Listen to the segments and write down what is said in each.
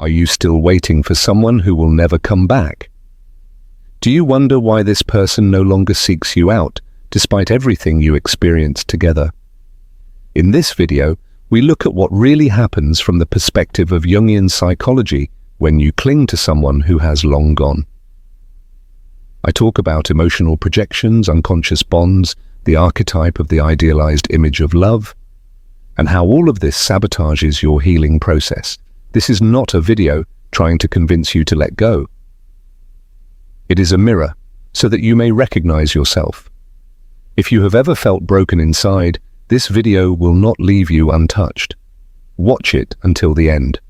Are you still waiting for someone who will never come back? Do you wonder why this person no longer seeks you out, despite everything you experienced together? In this video, we look at what really happens from the perspective of Jungian psychology when you cling to someone who has long gone. I talk about emotional projections, unconscious bonds, the archetype of the idealized image of love, and how all of this sabotages your healing process. This is not a video trying to convince you to let go. It is a mirror so that you may recognize yourself. If you have ever felt broken inside, this video will not leave you untouched. Watch it until the end.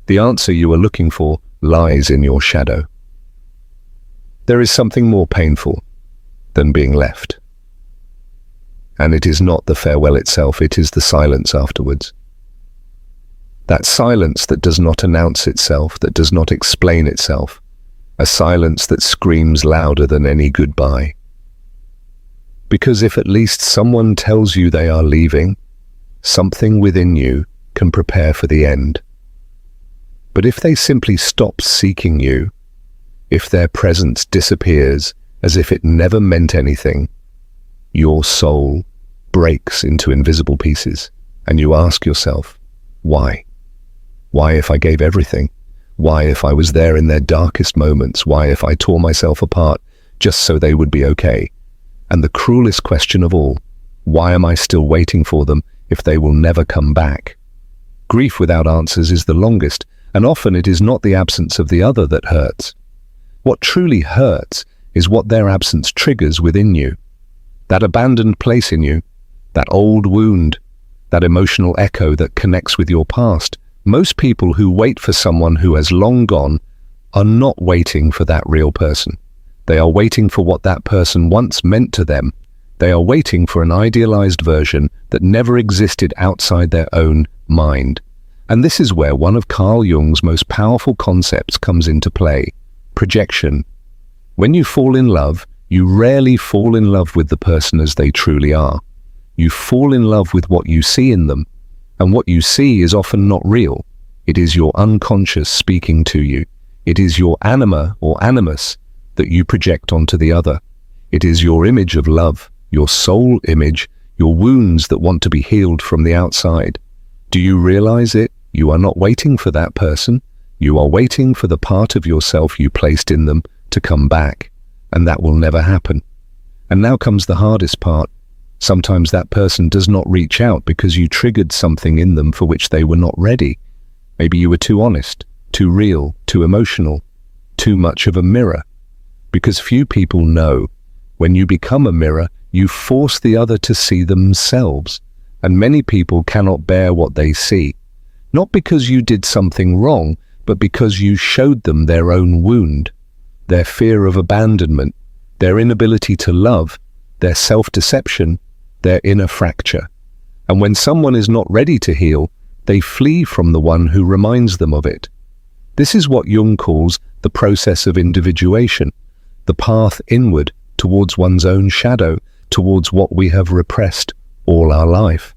The answer you are looking for lies in your shadow. There is something more painful than being left. And it is not the farewell itself, it is the silence afterwards. That silence that does not announce itself, that does not explain itself. A silence that screams louder than any goodbye. Because if at least someone tells you they are leaving, something within you can prepare for the end. But if they simply stop seeking you, if their presence disappears as if it never meant anything, your soul breaks into invisible pieces, and you ask yourself, why? Why if I gave everything? Why if I was there in their darkest moments? Why if I tore myself apart just so they would be okay? And the cruelest question of all, why am I still waiting for them if they will never come back? Grief without answers is the longest, and often it is not the absence of the other that hurts. What truly hurts is what their absence triggers within you. That abandoned place in you, that old wound, that emotional echo that connects with your past. Most people who wait for someone who has long gone are not waiting for that real person. They are waiting for what that person once meant to them. They are waiting for an idealized version that never existed outside their own mind. And this is where one of Carl Jung's most powerful concepts comes into play: projection. When you fall in love, you rarely fall in love with the person as they truly are. You fall in love with what you see in them. And what you see is often not real. It is your unconscious speaking to you. It is your anima or animus that you project onto the other. It is your image of love, your soul image, your wounds that want to be healed from the outside. Do you realize it? You are not waiting for that person. You are waiting for the part of yourself you placed in them to come back. And that will never happen. And now comes the hardest part. Sometimes that person does not reach out because you triggered something in them for which they were not ready. Maybe you were too honest, too real, too emotional, too much of a mirror. Because few people know, when you become a mirror, you force the other to see themselves. And many people cannot bear what they see. Not because you did something wrong, but because you showed them their own wound, their fear of abandonment, their inability to love, their self-deception, their inner fracture. And when someone is not ready to heal, they flee from the one who reminds them of it. This is what Jung calls the process of individuation, the path inward towards one's own shadow, towards what we have repressed all our life.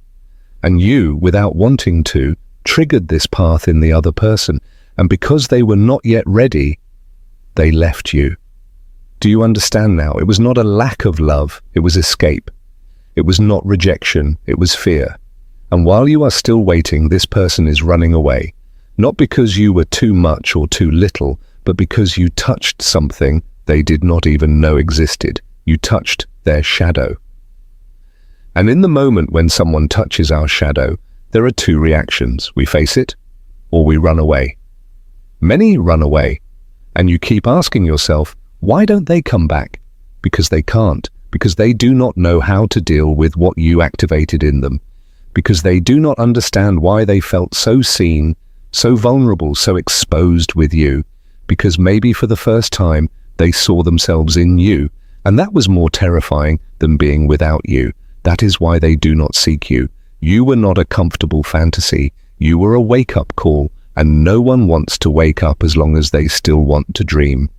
And you, without wanting to, triggered this path in the other person, and because they were not yet ready, they left you. Do you understand now? It was not a lack of love, it was escape. It was not rejection, it was fear. And while you are still waiting, this person is running away. Not because you were too much or too little, but because you touched something they did not even know existed. You touched their shadow. And in the moment when someone touches our shadow, there are two reactions. We face it, or we run away. Many run away, and you keep asking yourself, why don't they come back? Because they can't. Because they do not know how to deal with what you activated in them. Because they do not understand why they felt so seen, so vulnerable, so exposed with you. Because maybe for the first time, they saw themselves in you, and that was more terrifying than being without you. That is why they do not seek you. You were not a comfortable fantasy. You were a wake-up call, and no one wants to wake up as long as they still want to dream.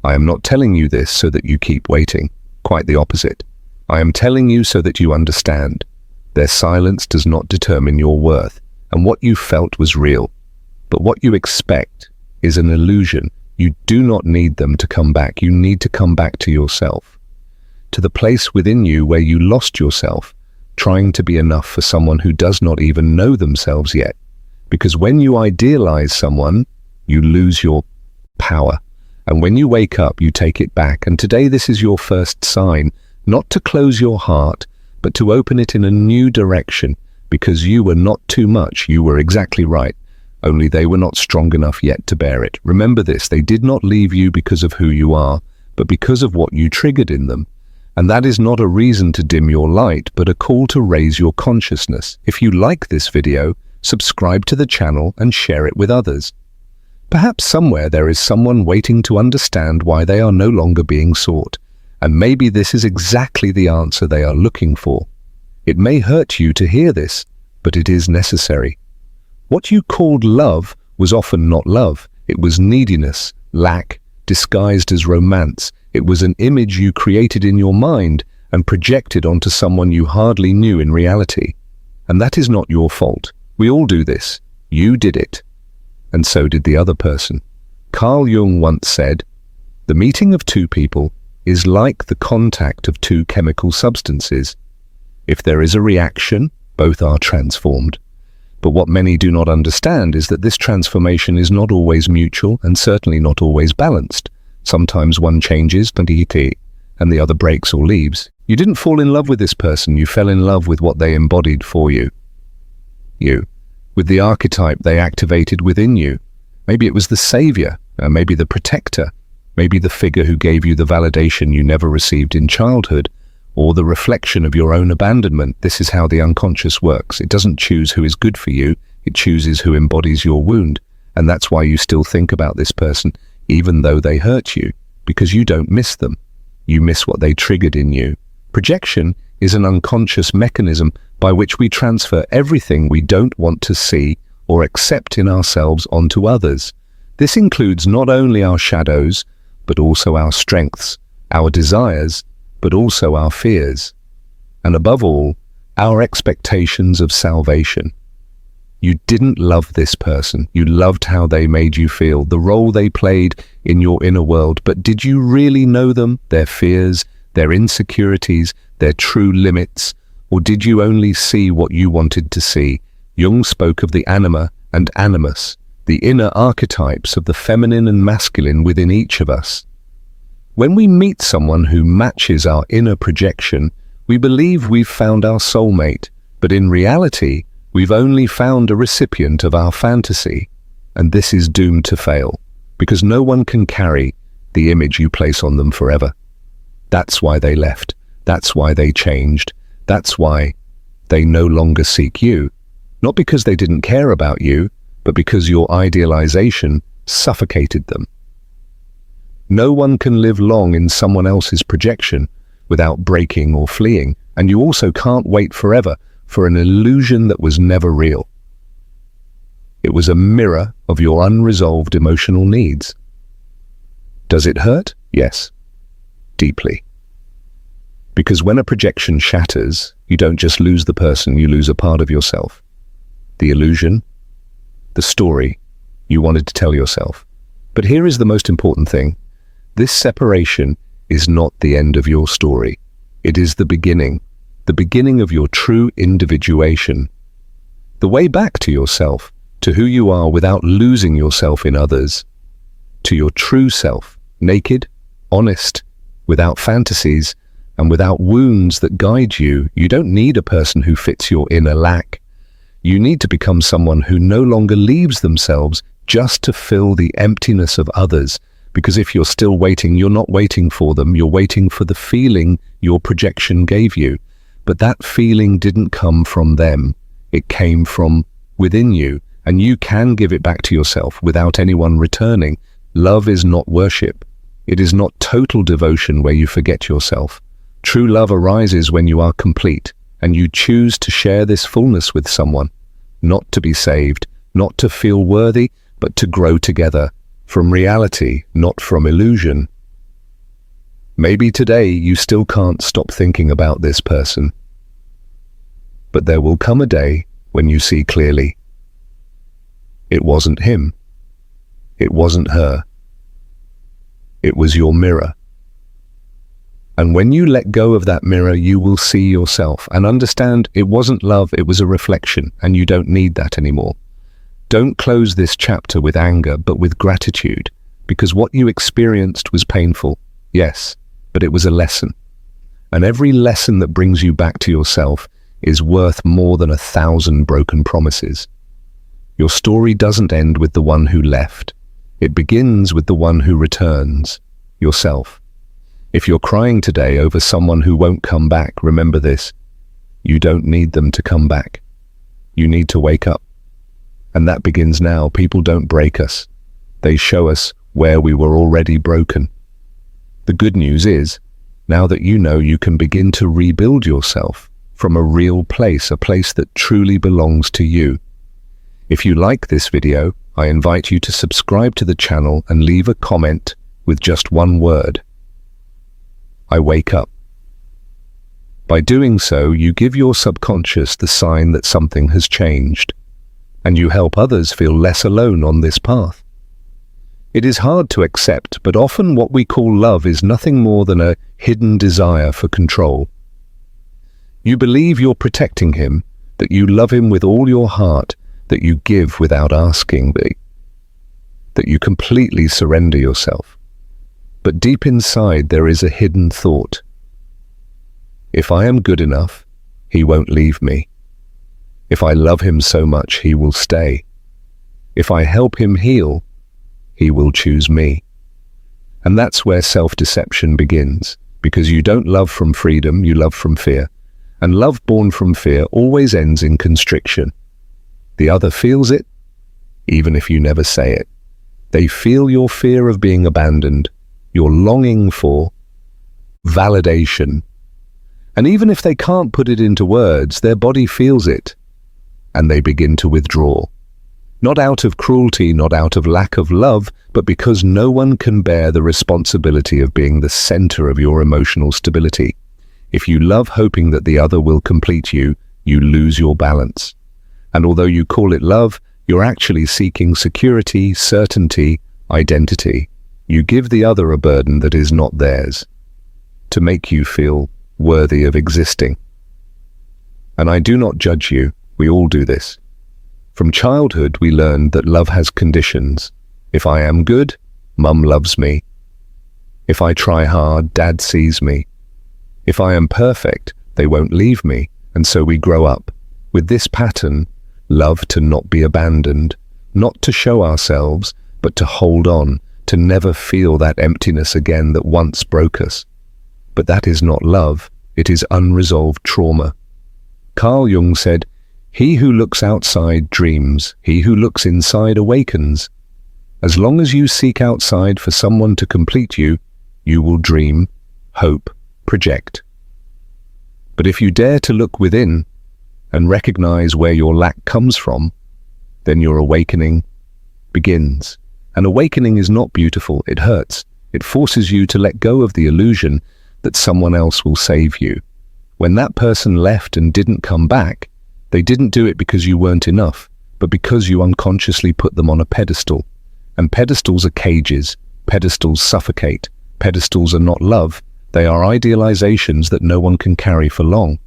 I am not telling you this so that you keep waiting. Quite the opposite. I am telling you so that you understand. Their silence does not determine your worth, and what you felt was real. But what you expect is an illusion. You do not need them to come back. You need to come back to yourself, to the place within you where you lost yourself, trying to be enough for someone who does not even know themselves yet. Because when you idealize someone, you lose your power. And when you wake up, you take it back. And today this is your first sign, not to close your heart, but to open it in a new direction, because you were not too much. You were exactly right. Only they were not strong enough yet to bear it. Remember this, they did not leave you because of who you are, but because of what you triggered in them. And that is not a reason to dim your light, but a call to raise your consciousness. If you like this video, subscribe to the channel and share it with others. Perhaps somewhere there is someone waiting to understand why they are no longer being sought, and maybe this is exactly the answer they are looking for. It may hurt you to hear this, but it is necessary. What you called love was often not love. It was neediness, lack, disguised as romance. It was an image you created in your mind and projected onto someone you hardly knew in reality. And that is not your fault. We all do this. You did it. And so did the other person. Carl Jung once said, "The meeting of two people is like the contact of two chemical substances. If there is a reaction, both are transformed." But what many do not understand is that this transformation is not always mutual and certainly not always balanced. Sometimes one changes, and the other breaks or leaves. You didn't fall in love with this person, you fell in love with what they embodied for you. With the archetype they activated within you. Maybe it was the savior, maybe the protector, maybe the figure who gave you the validation you never received in childhood, or the reflection of your own abandonment. This is how the unconscious works. It doesn't choose who is good for you, it chooses who embodies your wound. And that's why you still think about this person, even though they hurt you, because you don't miss them. You miss what they triggered in you. Projection is an unconscious mechanism by which we transfer everything we don't want to see or accept in ourselves onto others. This includes not only our shadows, but also our strengths, our desires, but also our fears, and above all, our expectations of salvation. You didn't love this person. You loved how they made you feel, the role they played in your inner world, but did you really know them, their fears, their insecurities, their true limits, or did you only see what you wanted to see? Jung spoke of the anima and animus, the inner archetypes of the feminine and masculine within each of us. When we meet someone who matches our inner projection, we believe we've found our soulmate, but in reality, we've only found a recipient of our fantasy. And this is doomed to fail, because no one can carry the image you place on them forever. That's why they left. That's why they changed. That's why they no longer seek you. Not because they didn't care about you, but because your idealization suffocated them. No one can live long in someone else's projection without breaking or fleeing, and you also can't wait forever for an illusion that was never real. It was a mirror of your unresolved emotional needs. Does it hurt? Yes, deeply. Because when a projection shatters, you don't just lose the person, you lose a part of yourself. The illusion, the story you wanted to tell yourself. But here is the most important thing. This separation is not the end of your story. It is the beginning of your true individuation. The way back to yourself, to who you are without losing yourself in others, to your true self, naked, honest, without fantasies, and without wounds that guide you. You don't need a person who fits your inner lack. You need to become someone who no longer leaves themselves just to fill the emptiness of others. Because if you're still waiting, you're not waiting for them, you're waiting for the feeling your projection gave you. But that feeling didn't come from them. It came from within you, and you can give it back to yourself without anyone returning. Love is not worship. It is not total devotion where you forget yourself. True love arises when you are complete, and you choose to share this fullness with someone, not to be saved, not to feel worthy, but to grow together, from reality, not from illusion. Maybe today you still can't stop thinking about this person, but there will come a day when you see clearly. It wasn't him. It wasn't her. It was your mirror. And when you let go of that mirror, you will see yourself and understand it wasn't love, it was a reflection, and you don't need that anymore. Don't close this chapter with anger, but with gratitude, because what you experienced was painful, yes, but it was a lesson. And every lesson that brings you back to yourself is worth more than 1,000 broken promises. Your story doesn't end with the one who left. It begins with the one who returns, yourself. If you're crying today over someone who won't come back, remember this: you don't need them to come back. You need to wake up. And that begins now. People don't break us. They show us where we were already broken. The good news is, now that you know, you can begin to rebuild yourself from a real place, a place that truly belongs to you. If you like this video, I invite you to subscribe to the channel and leave a comment with just one word: I wake up. By doing so, you give your subconscious the sign that something has changed, and you help others feel less alone on this path. It is hard to accept, but often what we call love is nothing more than a hidden desire for control. You believe you're protecting him, that you love him with all your heart, that you give without asking, that you completely surrender yourself. But deep inside there is a hidden thought: if I am good enough, he won't leave me. If I love him so much, he will stay. If I help him heal, he will choose me. And that's where self-deception begins, because you don't love from freedom, you love from fear. And love born from fear always ends in constriction. The other feels it, even if you never say it. They feel your fear of being abandoned, your longing for validation. And even if they can't put it into words, their body feels it, and they begin to withdraw. Not out of cruelty, not out of lack of love, but because no one can bear the responsibility of being the center of your emotional stability. If you love hoping that the other will complete you, you lose your balance. And although you call it love, you're actually seeking security, certainty, identity. You give the other a burden that is not theirs, to make you feel worthy of existing. And I do not judge you, we all do this. From childhood we learned that love has conditions. If I am good, Mum loves me. If I try hard, Dad sees me. If I am perfect, they won't leave me. And so we grow up with this pattern: love to not be abandoned, not to show ourselves, but to hold on, to never feel that emptiness again that once broke us. But that is not love, it is unresolved trauma. Carl Jung said, "He who looks outside dreams, he who looks inside awakens." As long as you seek outside for someone to complete you, you will dream, hope, project. But if you dare to look within and recognize where your lack comes from, then your awakening begins. An awakening is not beautiful, it hurts. It forces you to let go of the illusion that someone else will save you. When that person left and didn't come back, they didn't do it because you weren't enough, but because you unconsciously put them on a pedestal. And pedestals are cages. Pedestals suffocate. Pedestals are not love. They are idealizations that no one can carry for long.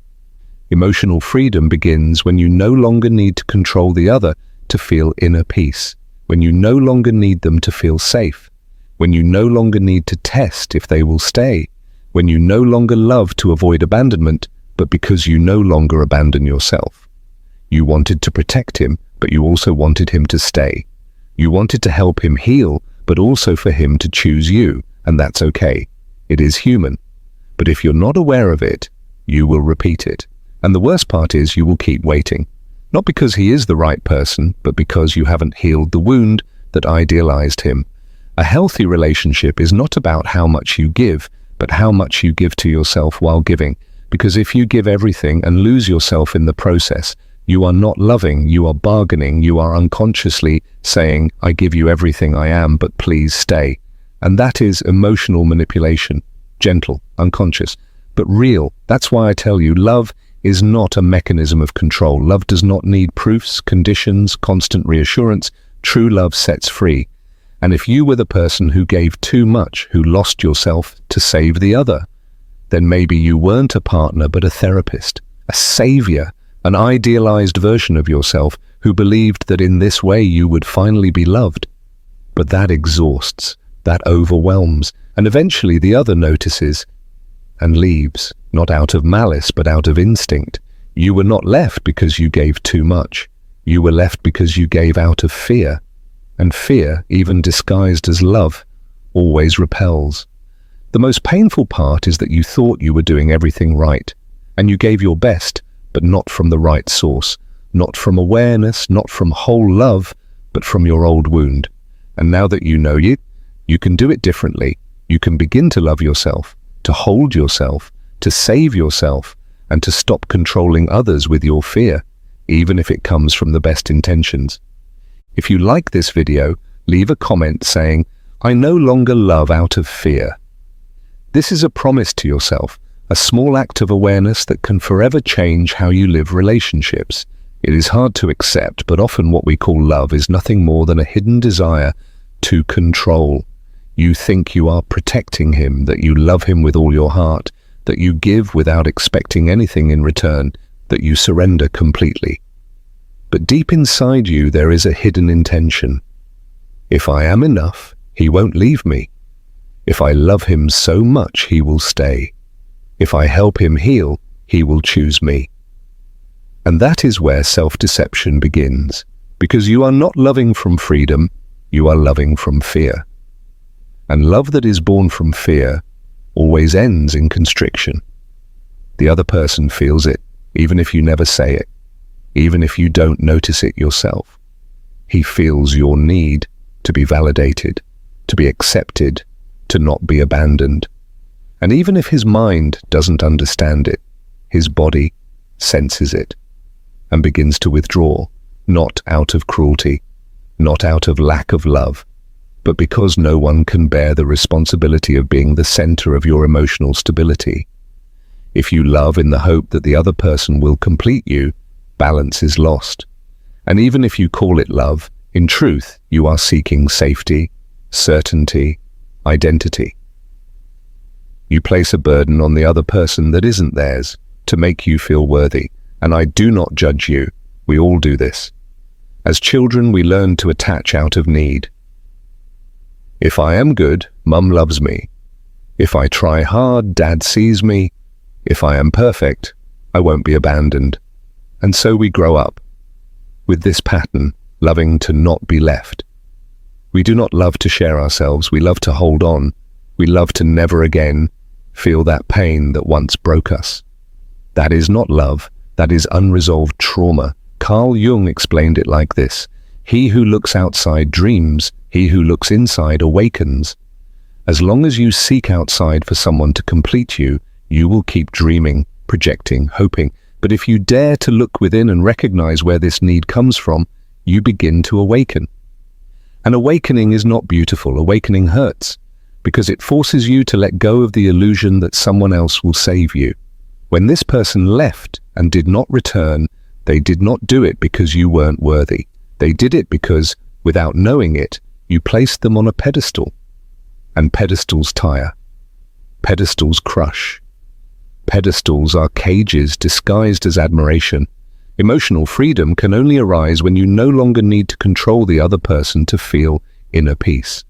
Emotional freedom begins when you no longer need to control the other to feel inner peace, when you no longer need them to feel safe, when you no longer need to test if they will stay, when you no longer love to avoid abandonment, but because you no longer abandon yourself. You wanted to protect him, but you also wanted him to stay. You wanted to help him heal, but also for him to choose you, and that's okay. It is human. But if you're not aware of it, you will repeat it. And the worst part is you will keep waiting. Not because he is the right person, but because you haven't healed the wound that idealized him. A healthy relationship is not about how much you give, but how much you give to yourself while giving. Because if you give everything and lose yourself in the process, you are not loving, you are bargaining, you are unconsciously saying, I give you everything I am, but please stay. And that is emotional manipulation. Gentle, unconscious, but real. That's why I tell you, love is not a mechanism of control. Love does not need proofs, conditions, constant reassurance, True love sets free. And if you were the person who gave too much, who lost yourself to save the other, then maybe you weren't a partner but a therapist, a savior, an idealized version of yourself who believed that in this way you would finally be loved. But that exhausts, that overwhelms, and eventually the other notices and leaves, not out of malice but out of instinct. You were not left because you gave too much. You were left because you gave out of fear. And fear, even disguised as love, always repels. The most painful part is that you thought you were doing everything right, and you gave your best, but not from the right source, not from awareness, not from whole love, but from your old wound. And now that you know it, you can do it differently. You can begin to love yourself, to hold yourself, to save yourself, and to stop controlling others with your fear, even if it comes from the best intentions. If you like this video, leave a comment saying, "I no longer love out of fear." This is a promise to yourself, a small act of awareness that can forever change how you live relationships. It is hard to accept, but often what we call love is nothing more than a hidden desire to control. You think you are protecting him, that you love him with all your heart, that you give without expecting anything in return, that you surrender completely. But deep inside you there is a hidden intention. If I am enough, he won't leave me. If I love him so much, he will stay. If I help him heal, he will choose me. And that is where self-deception begins, because you are not loving from freedom, you are loving from fear. And love that is born from fear always ends in constriction. The other person feels it, even if you never say it, even if you don't notice it yourself. He feels your need to be validated, to be accepted, to not be abandoned. And even if his mind doesn't understand it, his body senses it and begins to withdraw, not out of cruelty, not out of lack of love, but because no one can bear the responsibility of being the center of your emotional stability. If you love in the hope that the other person will complete you, balance is lost. And even if you call it love, in truth, you are seeking safety, certainty, identity. You place a burden on the other person that isn't theirs to make you feel worthy. And I do not judge you. We all do this. As children, we learn to attach out of need. If I am good, Mum loves me. If I try hard, Dad sees me. If I am perfect, I won't be abandoned. And so we grow up with this pattern, loving to not be left. We do not love to share ourselves. We love to hold on. We love to never again feel that pain that once broke us. That is not love. That is unresolved trauma. Carl Jung explained it like this: he who looks outside dreams, he who looks inside awakens. As long as you seek outside for someone to complete you, you will keep dreaming, projecting, hoping. But if you dare to look within and recognize where this need comes from, you begin to awaken. And awakening is not beautiful. Awakening hurts, because it forces you to let go of the illusion that someone else will save you. When this person left and did not return, they did not do it because you weren't worthy. They did it because, without knowing it, you placed them on a pedestal. And pedestals tire. Pedestals crush. Pedestals are cages disguised as admiration. Emotional freedom can only arise when you no longer need to control the other person to feel inner peace.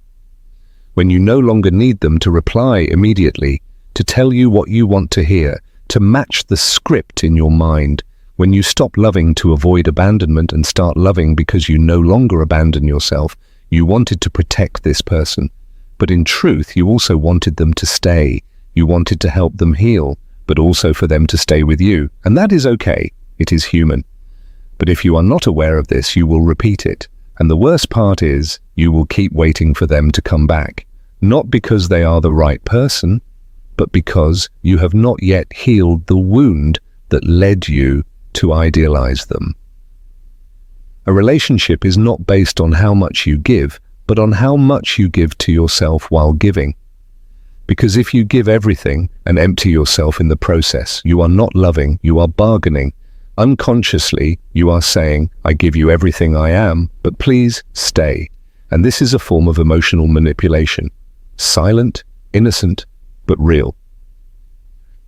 When you no longer need them to reply immediately, to tell you what you want to hear, to match the script in your mind. When you stop loving to avoid abandonment and start loving because you no longer abandon yourself, you wanted to protect this person. But in truth, you also wanted them to stay. You wanted to help them heal, but also for them to stay with you. And that is okay. It is human. But if you are not aware of this, you will repeat it. And the worst part is, you will keep waiting for them to come back. Not because they are the right person, but because you have not yet healed the wound that led you to idealize them. A relationship is not based on how much you give, but on how much you give to yourself while giving. Because if you give everything and empty yourself in the process, you are not loving, you are bargaining. Unconsciously, you are saying, I give you everything I am, but please stay. And this is a form of emotional manipulation. Silent, innocent, but real.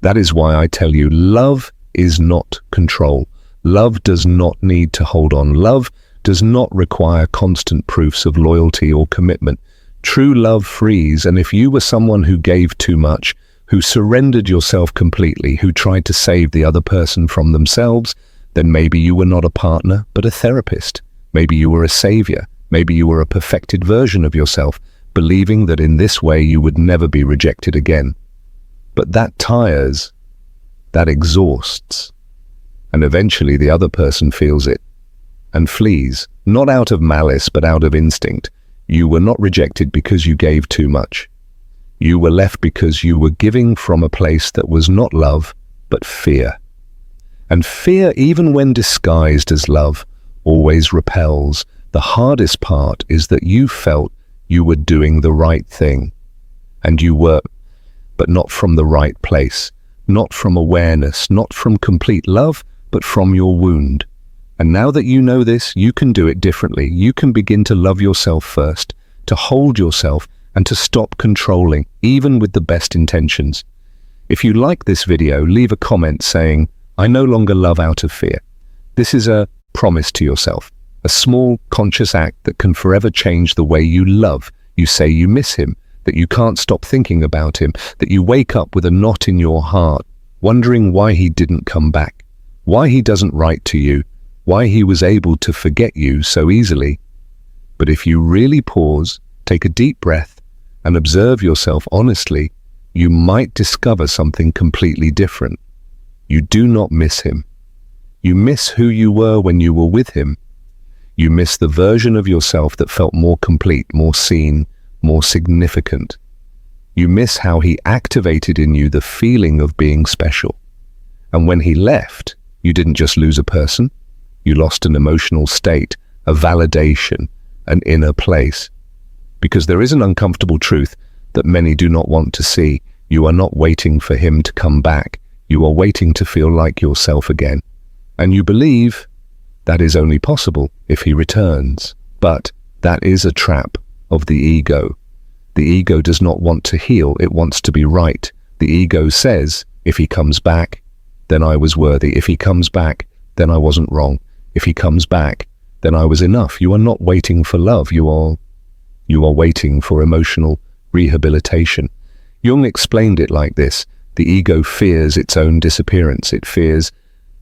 That is why I tell you, love is not control. Love does not need to hold on. Love does not require constant proofs of loyalty or commitment. True love frees, and if you were someone who gave too much, who surrendered yourself completely, who tried to save the other person from themselves, then maybe you were not a partner, but a therapist. Maybe you were a savior. Maybe you were a perfected version of yourself, believing that in this way you would never be rejected again. But that tires, that exhausts, and eventually the other person feels it and flees, not out of malice but out of instinct. You were not rejected because you gave too much. You were left because you were giving from a place that was not love, but fear. And fear, even when disguised as love, always repels. The hardest part is that you felt you were doing the right thing. And you were, but not from the right place, not from awareness, not from complete love, but from your wound. And now that you know this, you can do it differently. You can begin to love yourself first, to hold yourself, and to stop controlling, even with the best intentions. If you like this video, leave a comment saying, I no longer love out of fear. This is a promise to yourself, a small, conscious act that can forever change the way you love. You say you miss him, that you can't stop thinking about him, that you wake up with a knot in your heart, wondering why he didn't come back, why he doesn't write to you, why he was able to forget you so easily. But if you really pause, take a deep breath, and observe yourself honestly, you might discover something completely different. You do not miss him. You miss who you were when you were with him. You miss the version of yourself that felt more complete, more seen, more significant. You miss how he activated in you the feeling of being special. And when he left, you didn't just lose a person. You lost an emotional state, a validation, an inner place. Because there is an uncomfortable truth that many do not want to see. You are not waiting for him to come back. You are waiting to feel like yourself again. And you believe that is only possible if he returns. But that is a trap of the ego. The ego does not want to heal, it wants to be right. The ego says, if he comes back, then I was worthy. If he comes back, then I wasn't wrong. If he comes back, then I was enough. You are not waiting for love. You are waiting for emotional rehabilitation. Jung explained it like this. The ego fears its own disappearance. It fears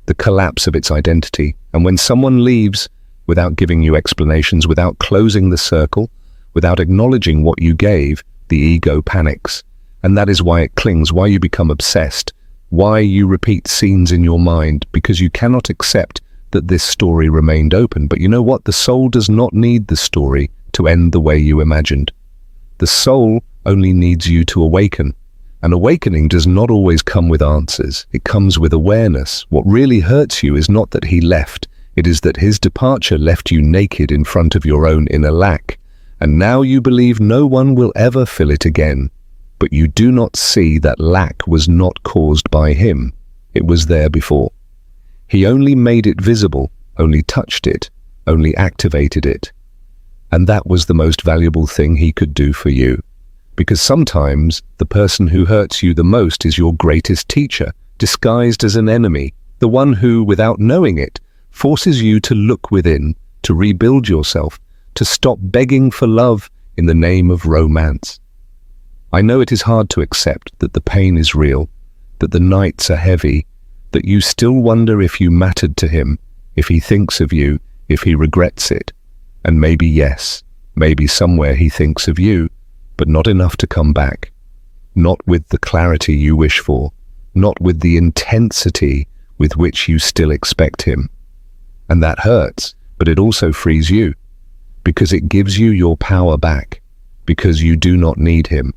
the collapse of its identity. And when someone leaves without giving you explanations, without closing the circle, without acknowledging what you gave, the ego panics. And that is why it clings, why you become obsessed, why you repeat scenes in your mind, because you cannot accept that this story remained open. But you know what? The soul does not need the story to end the way you imagined. The soul only needs you to awaken. An awakening does not always come with answers. It comes with awareness. What really hurts you is not that he left. It is that his departure left you naked in front of your own inner lack. And now you believe no one will ever fill it again. But you do not see that lack was not caused by him. It was there before. He only made it visible, only touched it, only activated it. And that was the most valuable thing he could do for you. Because sometimes the person who hurts you the most is your greatest teacher, disguised as an enemy, the one who, without knowing it, forces you to look within, to rebuild yourself, to stop begging for love in the name of romance. I know it is hard to accept that the pain is real, that the nights are heavy, that you still wonder if you mattered to him, if he thinks of you, if he regrets it. And maybe yes, maybe somewhere he thinks of you, but not enough to come back. Not with the clarity you wish for, not with the intensity with which you still expect him. And that hurts, but it also frees you, because it gives you your power back, because you do not need him.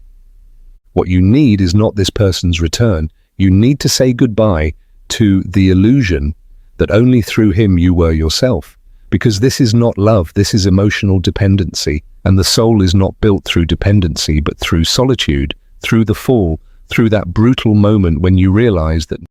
What you need is not this person's return. You need to say goodbye to the illusion that only through him you were yourself. Because this is not love, this is emotional dependency. And the soul is not built through dependency, but through solitude, through the fall, through that brutal moment when you realize that